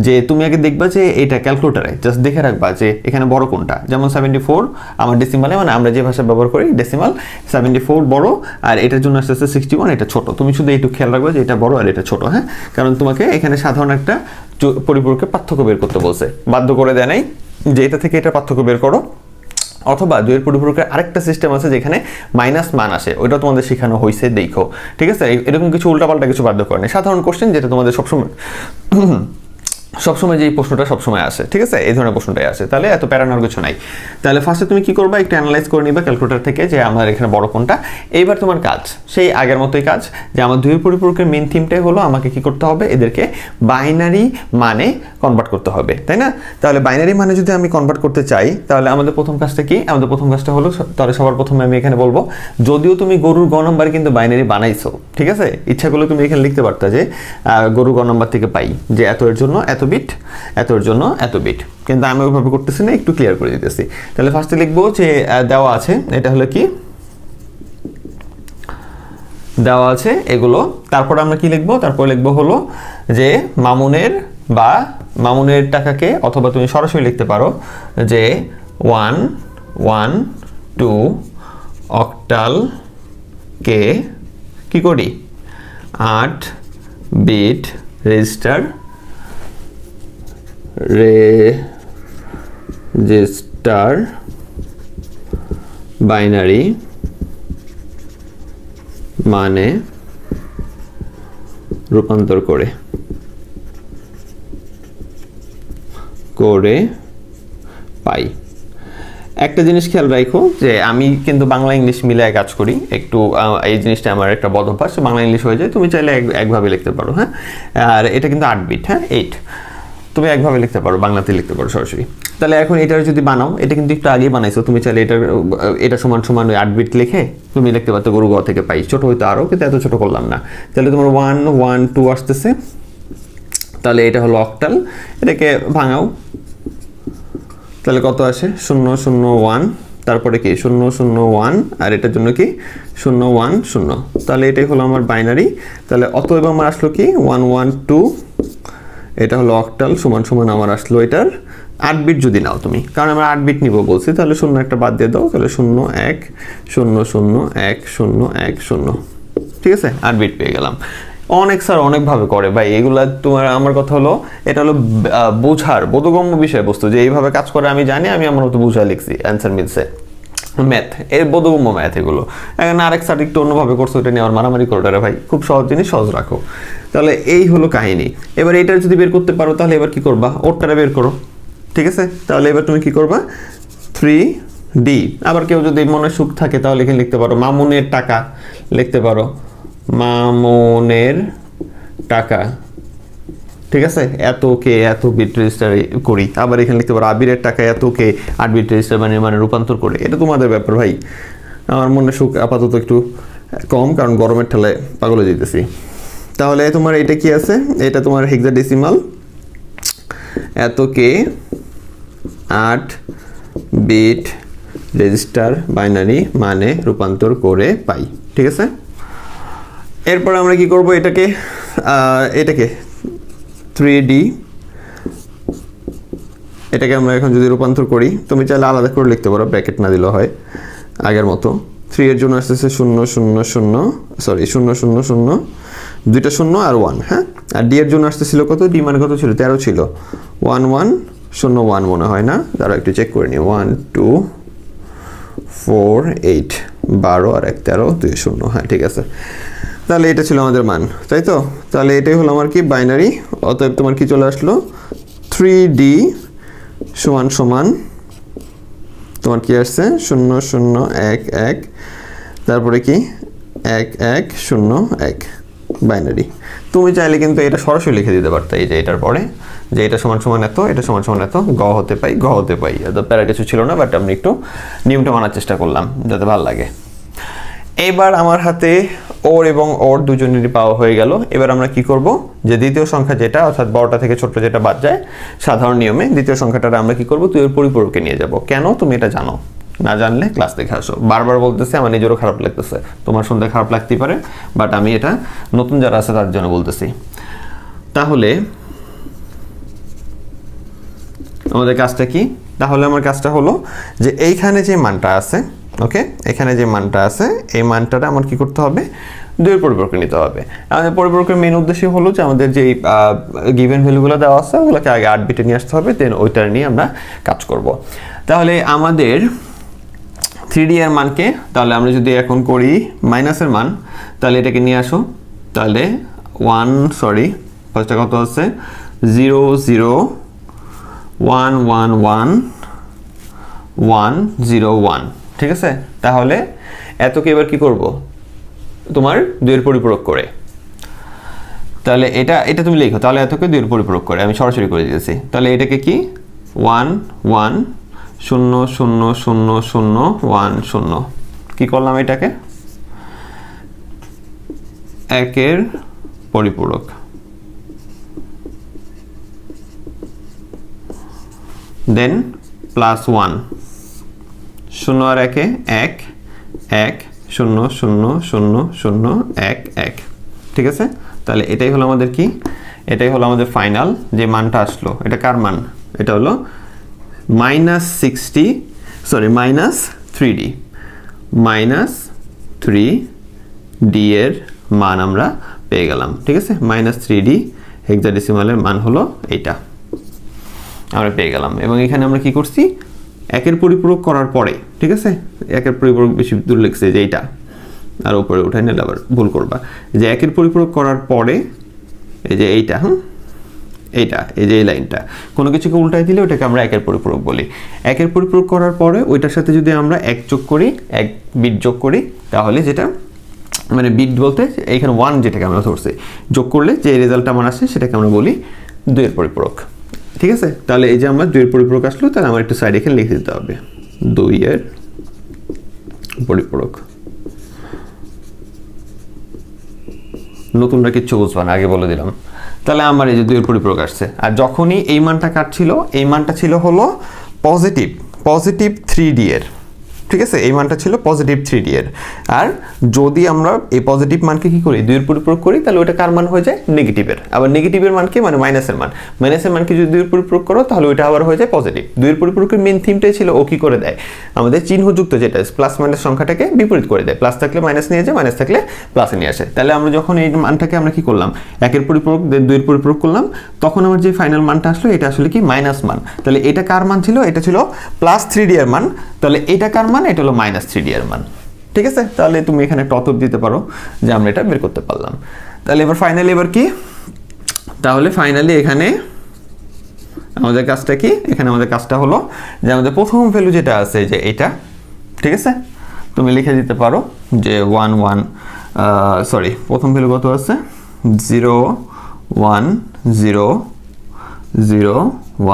যে তুমি আগে দেখবা যে এটা ক্যালকুলেটারে জাস্ট দেখে রাখবা যে এখানে বড় কোনটা। যেমন 74 আমার ডেসিমালে, মানে আমরা যে ভাষা ব্যবহার করি ডেসিমাল, 74 বড় আর এটার জন্য আসতে 61 এটা ছোট। তুমি শুধু এইটুকু খেয়াল রাখবা যে এটা বড় আর এটা ছোট। হ্যাঁ, কারণ তোমাকে এখানে সাধারণ একটা পরিপূরকের পার্থক্য বের করতে বলছে, বাধ্য করে দেয় নাই যে এটা থেকে এটা পার্থক্য বের করো। অথবা দুইয়ের পরিপূরকের আরেকটা সিস্টেম আছে যেখানে মাইনাস মান আসে, ওইটা তোমাদের শেখানো হয়েছে দেখো, ঠিক আছে। এরকম কিছু উল্টাপাল্টা কিছু বাধ্য করে নেই, সাধারণ কোশ্চেন যেটা তোমাদের সবসময় যে প্রশ্নটা সবসময় আসে, ঠিক আছে, এই ধরনের প্রশ্নটাই আসে। তাহলে এত প্যারানোর কিছু নাই। তাহলে ফার্স্টে তুমি কি করবা, একটু অ্যানালাইজ করে নিবা ক্যালকুলেটর থেকে যে আমার এখানে বড় কোনটা। এইবার তোমার কাজ সেই আগের মতোই কাজ, যে আমার দুইয়ের পরিপূরকের মেইন থিমটাই হলো আমাকে কি করতে হবে, এদেরকে বাইনারি মানে কনভার্ট করতে হবে, তাই না। তাহলে বাইনারি মানে যদি আমি কনভার্ট করতে চাই, তাহলে আমাদের প্রথম কাজটা কি, আমাদের প্রথম কাজটা হলো, তাহলে সবার প্রথমে আমি এখানে বলবো, যদিও তুমি গরুর গ নম্বরে কিন্তু বাইনারি বানাইছো, ঠিক আছে, ইচ্ছা করলে তুমি এখানে লিখতে পারতা যে গরু গ নম্বর থেকে পাই যে এত এর জন্য এত বিট, এতর জন্য এত বিট, কিন্তু আমি ওইভাবে করতেছি না, একটু ক্লিয়ার করে দিতেছি। তাহলে ফার্স্টে লিখবো যে দেওয়া আছে, এটা হলো কি দেওয়া আছে এগুলো। তারপর আমরা কি লিখবো, তারপর লিখবো হলো যে মামুনের টাকাকে, অথবা তুমি সরাসরি লিখতে পারো যে 112 অক্টালকে কি করি 8 বিট রেজিস্টার বাইনারি মানে রূপান্তর করে পাই। একটা জিনিস খেয়াল রাখো যে আমি কিন্তু বাংলা ইংলিশ মিলায় কাজ করি একটু, এই জিনিসটা আমার একটা বদ অভ্যাস, বাংলা ইংলিশ হয়ে যায়। তুমি চাইলে একভাবে লিখতে পারো। হ্যাঁ, আর এটা কিন্তু 8 বিট, হ্যাঁ 8, তুমি একভাবে লিখতে পারো, বাংলাতে লিখতে পারো সরাসরি। তাহলে এখন এটার যদি বানাও, এটা কিন্তু একটু আগেই বানাইছো, তুমি চাইলে এটা সমান সমান ওই 8 বিট লিখে তুমি লিখতে পারতো গরু গ থেকে পাই, ছোট হইতো আরও, কিন্তু এত ছোট করলাম না। তাহলে তোমার 112 আসতেছে, তাহলে এটা হলো অক্টাল, এটাকে ভাঙাও, তাহলে কত আসে 001, তারপরে কি 0 0 1 আর এটার জন্য কি 0 1 0। তাহলে এটাই হলো আমার বাইনারি। তাহলে অতএব আমার আসলো কি 1 1 2, এটা হলো অক্টাল সমান সমান আমার আসলো এটার 8 বিট যদি নাও তুমি, কারণ আমরা 8 বিট নিব বলছি, তাহলে 0 একটা বাদ দিয়ে দাও, তাহলে 0 1 0 0 1 0 1 0। ঠিক আছে, 8 বিট পেয়ে গেলাম। অনেক স্যার অনেকভাবে করে ভাই এগুলা, তোমার আমার কথা হলো এটা হলো বোঝার বোধগম্য বিষয়বস্তু, যে এইভাবে কাজ করে আমি জানি, আমি আমার মতো বুঝা লিখছি, অ্যান্সার মিলছে। ম্যাথ এর বোধগম্য ম্যাথ এগুলো। এখন আরেক স্যার একটু অন্যভাবে করছো, এটা নিয়ে আমার মারামারি করো রে ভাই, খুব সহজ জিনিস সহজ রাখো। তাহলে এই হলো কাহিনী। এবার এটা যদি বের করতে পারো তাহলে এবার কি করবা, ওরটারে বের করো। ঠিক আছে, তাহলে এবার তুমি কি করবা 3D। আবার কেউ যদি মনে সুখ থাকে তাহলে এখানে লিখতে পারো মামুনের টাকা, লিখতে পারো মামুনের টাকা। ঠিক আছে, এত কে এত বিট রেজিস্টার করি। আবার এখানে লিখতে পারো আবিরের টাকা এত কে 8 বিট রেজিস্টার মানে রূপান্তর করে। এটা তোমাদের ব্যাপার ভাই, আমার মনে সুখ আপাতত একটু কম, কারণ গরমের ঠেলায় পাগল হয়ে যেতেছি। তাহলে তোমার এটা কি আছে, এটা তোমার হেক্সাডেসিমাল, এত কে 8 বিট রেজিস্টার বাইনারি মানে রূপান্তর করে পাই। ঠিক আছে, এরপর আমরা কি করব, এটাকে 3D, এটাকে আমরা এখন যদি রূপান্তর করি, তুমি চাইলে আলাদা করে লিখতে পারো, ব্র্যাকেট না দিলেও হয় আগের মতো। 3 এর জন্য আসতেছে 0 0 0, সরি 0 0 0, দুইটা 0 আর 1। হ্যাঁ, আর ডি এর জন্য আসতেছিল কত, ডি মানে কত ছিল, 13 ছিল, 1 1 0 1 মনে হয় না, দাঁড়াও একটু চেক করে নিই, 1 2 4 8 12 আর 1 13 2 0। হ্যাঁ ঠিক আছে, তাহলে এটা ছিল আমাদের মান, তাই তো? তাহলে এটাই হলো আমার কি বাইনারি। অতএব তোমার কি চলে আসলো 3D সমান সমান তোমার কি আসছে 0 0 1 1, তারপরে কি 1 1 0 1 বাইনারি। তুমি চাইলে কিন্তু এটা সরাসরি লিখে দিতে পারতে, এই যে এটার পরে যে এটা সমান সমান এত, এটা সমান সমান এত, গ হতে পাই গ হতে পাই, এত প্যারা কিছু ছিল না, বাট আমি একটু নিয়মটা মানার চেষ্টা করলাম যাতে ভালো লাগে। এবার আমার হাতে ওর এবং ওর দুজনেরই পাওয়া হয়ে গেল। এবার আমরা কি করব, যে দ্বিতীয় সংখ্যা যেটা অর্থাৎ বড়টা থেকে ছোটটা যেটা বাদ যায় সাধারণ নিয়মে, দ্বিতীয় সংখ্যাটা আমরা কি করব, তুই এর পরিপূরকে নিয়ে যাব। কেন, তুমি এটা জানো, না জানলে ক্লাস দেখে আসো। বারবার বলতেছে, আমার নিজেরও খারাপ লাগতেছে, তোমার শুনতে খারাপ লাগতেই পারে, বাট আমি এটা নতুন যারা আছে তার জন্য বলতেছি। তাহলে আমাদের কাজটা কি, তাহলে আমার কাজটা হলো যে এইখানে যে মানটা আছে, ওকে, এখানে যে মানটা আছে এই মানটাটা আমার কি করতে হবে, দুইয়ের পরিপূরকে নিতে হবে। আমাদের পরিপূরকের মেন উদ্দেশ্য হলো যে আমাদের যে গিভেন ভ্যালুগুলো দেওয়া আছে ওগুলোকে আগে 8 বিটে নিয়ে আসতে হবে, দেন ওইটা নিয়ে আমরা কাজ করব। তাহলে আমাদের 3D এর মানকে, তাহলে আমরা যদি এখন করি মাইনাসের মান, তাহলে এটাকে নিয়ে আসো, তাহলে 1 সরি ফার্স্টটা কত আছে 0 0 1 1 1 1 0 1। ঠিক আছে, তাহলে এতকে এবার কি করব, তোমার দুইয়ের পরিপূরক করে, তাহলে এটা তুমি লিখো, তাহলে এতকে দুইয়ের পরিপূরক করে আমি সরাসরি করে দিয়েছি। তাহলে এটাকে কি 1 1 0 0 0 0 1 0, কি করলাম, এটাকে একের পরিপূরক, দেন প্লাস 1 0 আর 1 1 1 0 0 0 0 1 1। ঠিক আছে, তাহলে এটাই হলো আমাদের কি, এটাই হলো আমাদের ফাইনাল যে মানটা আসলো। এটা কার মান, এটা হলো -3D -3D এর মান আমরা পেয়ে গেলাম। ঠিক আছে, -3D হেক্সাডেসিমালের মান হলো এইটা আমরা পেয়ে গেলাম। এবং এখানে আমরা কি করছি, একের পরিপূরক করার পরে, ঠিক আছে, একের পরিপূরক বেশি দূর লিখছে যে এইটা, আর উপরে উঠাই নিলে আবার ভুল করবা, যে একের পরিপূরক করার পরে এই যে এইটা, এইটা এই যে এই লাইনটা, কোনো কিছুকে উল্টাই দিলে ওটাকে আমরা একের পরিপূরক বলি। একের পরিপূরক করার পরে ওইটার সাথে যদি আমরা 1 যোগ করি, 1 বিট যোগ করি, তাহলে যেটা মানে বিট বলতে এইখানে 1 যেটাকে আমরা ধরছি, যোগ করলে যে রেজাল্টটা আমার আসে সেটাকে আমরা বলি 2 এর পরিপূরক। ঠিক আছে, তাহলে এই যে আমার 2 এর পরিপূরক আসলো, তাহলে আমার একটু সাইড এখানে লিখে দিতে হবে 2 এর পরিপূরক। নতুনটা কিচ্ছু বুঝবা না, আগে বলে দিলাম। তাহলে আমার এই যে 2 এর পরিপূরক আসছে, আর যখনই এই মানটা কাটছিল, এই মানটা ছিল হলো পজিটিভ 3D এর, ঠিক আছে, এই মানটা ছিল পজিটিভ 3D এর। আর যদি আমরা এই পজিটিভ মানকে কি করি 2 এর পরিপূরক করি তাহলে ওটা কার মান হয়ে যায় নেগেটিভের। আবার নেগেটিভের মান কি মানে মাইনাসের মান, মাইনাসের মানকে যদি 2 এর পরিপূরক করো তাহলে ওটা আবার হয়ে যায় পজিটিভ। 2 এর পরিপূরকের মেইন থিমটাই ছিল ও কি করে দেয় আমাদের চিহ্নযুক্ত যেটা প্লাস মাইনাস সংখ্যাটাকে বিপরীত করে দেয়, প্লাস থাকলে মাইনাস নিয়ে যায়, মাইনাস থাকলে প্লাসে নিয়ে আসে। তাহলে আমরা যখন এই মানটাকে আমরা কি করলাম 1 এর পরিপূরক 2 এর পরিপূরক করলাম তখন আমার যে ফাইনাল মানটা আসলো এটা আসলে কি মাইনাস মান। তাহলে এটা কার মান ছিল, এটা ছিল প্লাস 3D এর মান, তাহলে এটা কার মান, এটা হলো মাইনাস 3D এর মান। ঠিক আছে, তাহলে তুমি এখানে একটা উত্তর দিতে পারো যে আমরা এটা বের করতে পারলাম। তাহলে এবার ফাইনালি এবার কি, তাহলে ফাইনালি এখানে আমাদের কাজটা কি, এখানে আমাদের কাজটা হলো যে আমাদের প্রথম ভ্যালু যেটা আছে যে এটা, ঠিক আছে তুমি লিখে দিতে পারো যে 1 1 সরি প্রথম ভ্যালু কত আছে 0 1 0 0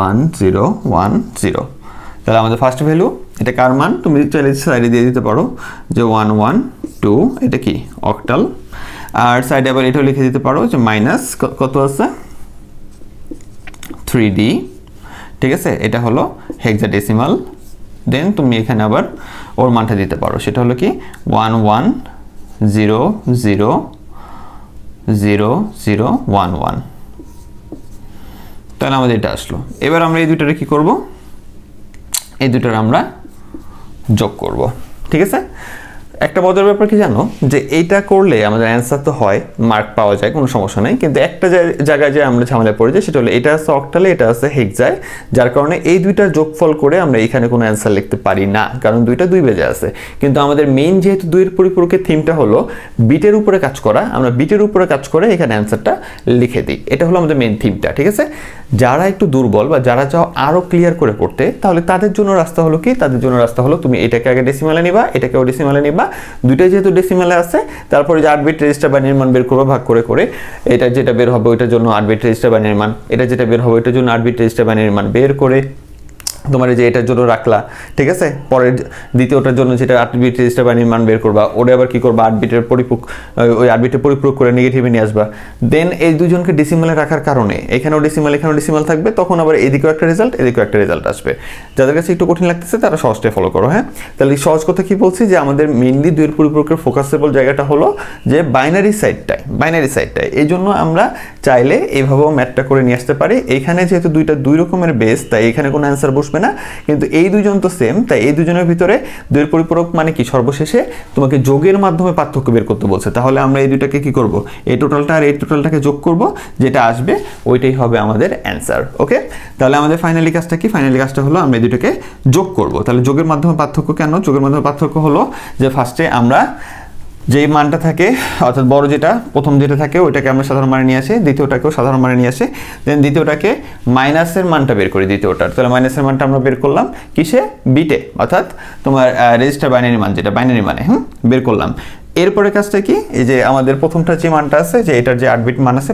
1 0 1 0। তাহলে আমাদের ফার্স্ট ভ্যালু এটা কার মান তুমি চাইলে সাইডে দিয়ে দিতে পারো যে 1 1 2 এটা কি অক্টাল। আর সাইডে আবার এটাও লিখে দিতে পারো যে মাইনাস কত আছে 3D, ঠিক আছে এটা হলো হেক্সাডেসিমাল। দেন তুমি এখানে আবার ওর মানটা দিতে পারো, সেটা হলো কি 1 1 0 0 0 0 1 1। তাহলে আমাদের এটা আসলো। এবার আমরা এই দুইটারে কি করব, এই দুইটার আমরা যোগ করব। ঠিক আছে, একটা মজার ব্যাপার কি জানো যে এইটা করলে আমাদের অ্যান্সার তো হয়, মার্ক পাওয়া যায়, কোনো সমস্যা নেই, কিন্তু একটা জায়গায় যে আমরা ঝামেলা পড়ে যাই সেটা হলো এটা আছে অক্টালে, এটা আছে হেক্সায়, যার কারণে এই দুইটা যোগফল করে আমরা এখানে কোনো অ্যান্সার লিখতে পারি না, কারণ দুইটা 2 বেজে আছে। কিন্তু আমাদের মেইন যেহেতু 2 এর পরিপূরকের থিমটা হলো বিটের উপরে কাজ করা, আমরা বিটের উপরে কাজ করে এখানে অ্যান্সারটা লিখে দিই, এটা হলো আমাদের মেইন থিমটা। ঠিক আছে, যারা একটু দুর্বল বা যারা চাও আরও ক্লিয়ার করে পড়তে তাহলে তাদের জন্য রাস্তা হলো কি, তাদের জন্য রাস্তা হলো তুমি এটাকে আগে ডেসিমালে নিবা, এটাকেও ডেসিমালে নিবা, দুইটাই যেহেতু ডেসিমালে আছে তারপরে যে 8 বিট রেজিস্টার বাইনারি মান বের করবো ভাগ করে করে, এটা যেটা বের হবে ওইটার জন্য 8 বিট রেজিস্টার বাইনারি মান, এটা যেটা বের হবে ওইটার জন্য 8 বিট রেজিস্টার বাইনারি মান বের করে তোমার যে এটার জন্য রাখলা। ঠিক আছে, পরের দ্বিতীয়টার জন্য যেটা 8 বিট রেজিস্টার বাইনারি মান বের করবা, ওটা আবার কি করবা 8 বিটের পরিপূরক, ওই 8 বিটের পরিপূরক করে নেগেটিভে নিয়ে আসবা। দেন এই দুজনকে ডেসিমালে রাখার কারণে এখানেও ডেসিমাল এখানেও ডেসিমাল থাকবে, তখন আবার এদিকেও একটা রেজাল্ট এদিকেও একটা রেজাল্ট আসবে। যাদের কাছে একটু কঠিন লাগতেছে তারা সহজটাই ফলো করো। হ্যাঁ, তাহলে সহজ কথা কি বলছি যে আমাদের মেইনলি 2 এর পরিপূরকের ফোকাসেবল জায়গাটা হলো যে বাইনারি সাইডটায়। এই জন্য আমরা চাইলে এইভাবেও ম্যাথটা করে নিয়ে আসতে পারি। এইখানে যেহেতু দুইটা 2 রকমের বেস তাই এখানে কোনো অ্যান্সার বসবে না, কিন্তু এই দুজন তো সেম, তাই এই দুজনের ভিতরে 2 এর পরিপূরক মানে কি সর্বশেষে তোমাকে যোগের মাধ্যমে পার্থক্য বের করতে বলছে। তাহলে আমরা এই দুইটাকে কি করব, এই টোটালটা আর এই টোটালটাকে যোগ করব, যেটা আসবে ওইটাই হবে আমাদের অ্যান্সার। ওকে, তাহলে আমাদের ফাইনালি কাজটা কি, ফাইনালি কাজটা হলো আমরা এই দুইটাকে যোগ করব। তাহলে যোগের মাধ্যমে পার্থক্য কেন, যোগের মাধ্যমে পার্থক্য হলো যে ফার্স্টে আমরা যেই মানটা থাকে অর্থাৎ বড় যেটা প্রথম যেটা থাকে ওইটাকে আমরা সাধারণ মানে নিয়ে আসি, দ্বিতীয়টাকেও সাধারণ মানে নিয়ে আসি, দেন দ্বিতীয়টাকে মাইনাসের মানটা বের করি দ্বিতীয়টার। তাহলে মাইনাসের মানটা আমরা বের করলাম কিসে, বিটে, অর্থাৎ তোমার রেজিস্টার বাইনারি মান যেটা বাইনারি মানে বের করলাম। এরপরে কাজটা কি, এই যে আমাদের প্রথমটা যে মানটা আছে যে এটার যে 8 বিট মান আছে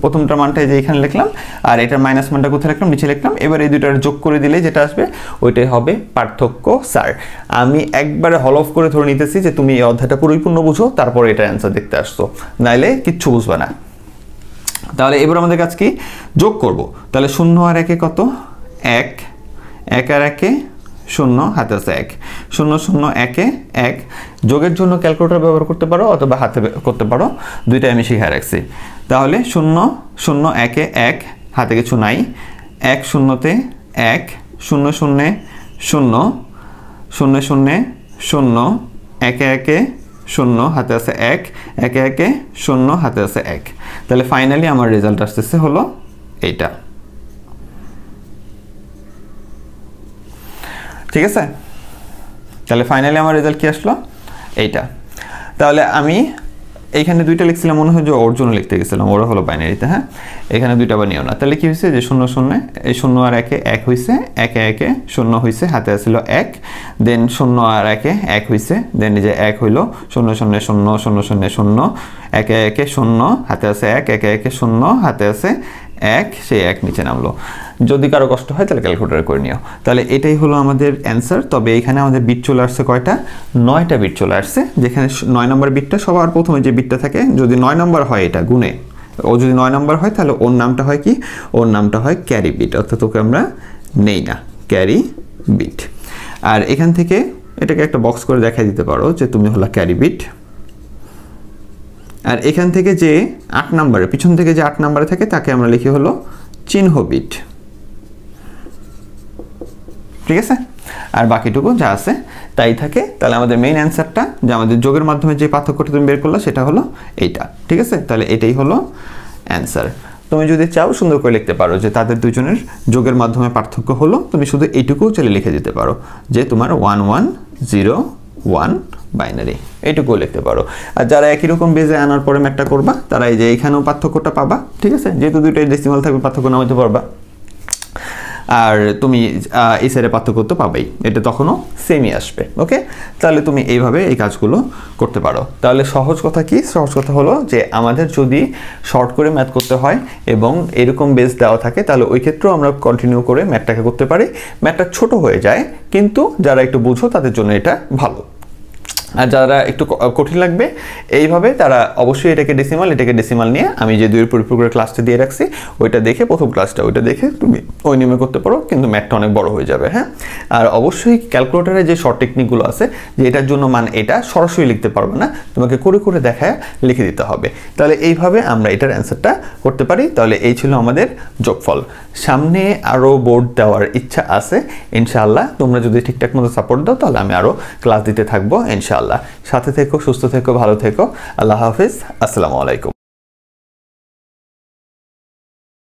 প্রথমটার মানটা এই যে এখানে লিখলাম, আর এটার মাইনাস মানটা কোথায় লিখলাম, নিচে লিখলাম। এবার এই দুইটার যোগ করে দিলে যেটা আসবে ওইটাই হবে পার্থক্য। স্যার আমি একবারে হল অফ করে ধরে নিতেছি যে তুমি এই অধ্যায়টা পরিপূর্ণ বুঝো, তারপরে এটার অ্যান্সার দেখতে আসছো, নাইলে কিচ্ছু বুঝবে না। তাহলে এবার আমাদের কাজ কি, যোগ করব। তাহলে 0 আর 1 কত, 1 1 আর 1 0, হাতে আছে 1, 0 0 1 1। যোগের জন্য ক্যালকুলেটর ব্যবহার করতে পারো অথবা হাতে করতে পারো, দুইটাই আমি শিখে রাখছি। তাহলে 0 0 1 1, হাতে কিছু নাই, 1 0 1 0 0 0 0 0 0 1 1 0, হাতে আছে 1 1 1 0, হাতে আছে 1। তাহলে ফাইনালি আমার রেজাল্ট আসতেছে হলো এইটা। ঠিক আছে, তাহলে ফাইনালি আমার রেজাল্ট কি আসলো এইটা। তাহলে আমি এইখানে দুইটা লিখছিলাম, মনে হয় যে ওর জন্য লিখতে গেছিলাম, ওরা হলো বাইনারিতে। হ্যাঁ, এখানে দুইটা বানিও না। তাহলে কি হয়েছে যে 0 0 এই 0 আর 1 1 হয়েছে, 1 1 0 হয়েছে, হাতে আসছিল 1, দেন 0 আর 1 1 হয়েছে, দেন এই যে 1 হইলো 0 0 0 0 0 0 1 1 0, হাতে আছে 1 1 1 0, হাতে আছে 1, সেই 1 নিচে নামলো। যদি কারো কষ্ট হয় তাহলে ক্যালকুলেটর করে নিও। তাহলে এটাই হলো আমাদের অ্যান্সার। তবে এখানে আমাদের বিট চলে আসছে কয়টা, 9টা বিট চলে আসছে, যেখানে 9 নম্বর বিটটা সবার প্রথমে যে বিটটা থাকে, যদি 9 নম্বর হয় এটা গুণে, ও যদি 9 নম্বর হয় তাহলে ওর নামটা হয় কি, ওর নামটা হয় ক্যারি বিট, অর্থাৎ ওকে আমরা নেই না, ক্যারি বিট। আর এখান থেকে এটাকে একটা বক্স করে দেখাই দিতে পারো যে তুমি হলো ক্যারি বিট। আর এখান থেকে যে 8 নম্বরে, পিছন থেকে যে 8 নম্বরে থাকে তাকে আমরা লিখি হলো চিহ্ন বিট। ঠিক আছে, আর বাকিটুকু যা আছে তাই থাকে। তাহলে আমাদের মেইন অ্যান্সারটা যে আমাদের যোগের মাধ্যমে যে পার্থক্যটা তুমি বের করলে সেটা হলো এইটা। ঠিক আছে, তাহলে এটাই হলো অ্যান্সার। তুমি যদি চাও সুন্দর করে লিখতে পারো যে তাদের দুজনের যোগের মাধ্যমে পার্থক্য হলো, তুমি শুধু এইটুকু চলে লিখে দিতে পারো যে তোমার 1101 বাইনারি, এইটুকুও লিখতে পারো। আর যারা একই রকম বেজে আনার পরে ম্যাথটা করবা তারা এই যে এইখানেও পার্থক্যটা পাবা। ঠিক আছে, যেহেতু দুইটাই ডেসিমাল থাকবে পার্থক্য নামাতে পারবা, আর তুমি এই সাইডে পার্থক্য তো পাবেই, এটা তখনও সেমই আসবে। ওকে, তাহলে তুমি এইভাবে এই কাজগুলো করতে পারো। তাহলে সহজ কথা কি? সহজ কথা হলো যে আমাদের যদি শর্ট করে ম্যাথ করতে হয় এবং এরকম বেস দেওয়া থাকে তাহলে ওই ক্ষেত্রেও আমরা কন্টিনিউ করে ম্যাথটাকে করতে পারি। ম্যাথটা ছোট হয়ে যায়, কিন্তু যারা একটু বুঝো তাদের জন্য এটা ভালো। আর যারা একটু কঠিন লাগবে এইভাবে তারা অবশ্যই এটাকে ডেসিমাল নিয়ে আমি যে 2 এর পরিপূরকের ক্লাসটা দিয়ে রাখছি ওইটা দেখে, প্রথম ক্লাসটা ওইটা দেখে তুমি ওই নিয়মে করতে পারো, কিন্তু ম্যাথটা অনেক বড় হয়ে যাবে। হ্যাঁ, আর অবশ্যই ক্যালকুলেটরে যে শর্ট টেকনিকগুলো আছে যে এটার জন্য মান এটা সরাসরি লিখতে পারবে না, তোমাকে করে করে দেখায় লিখে দিতে হবে। তাহলে এইভাবে আমরা এটার অ্যান্সারটা করতে পারি। তাহলে এই ছিল আমাদের যোগফল। সামনে আরও বোর্ড দেওয়ার ইচ্ছা আছে ইনশাআল্লাহ, তোমরা যদি ঠিকঠাক মতো সাপোর্ট দাও তাহলে আমি আরও ক্লাস দিতে থাকবো ইনশাআল্লাহ। সাথে থেকো, সুস্থ থেকো, ভালো থেকো। আল্লাহ হাফিজ, আসসালামু আলাইকুম।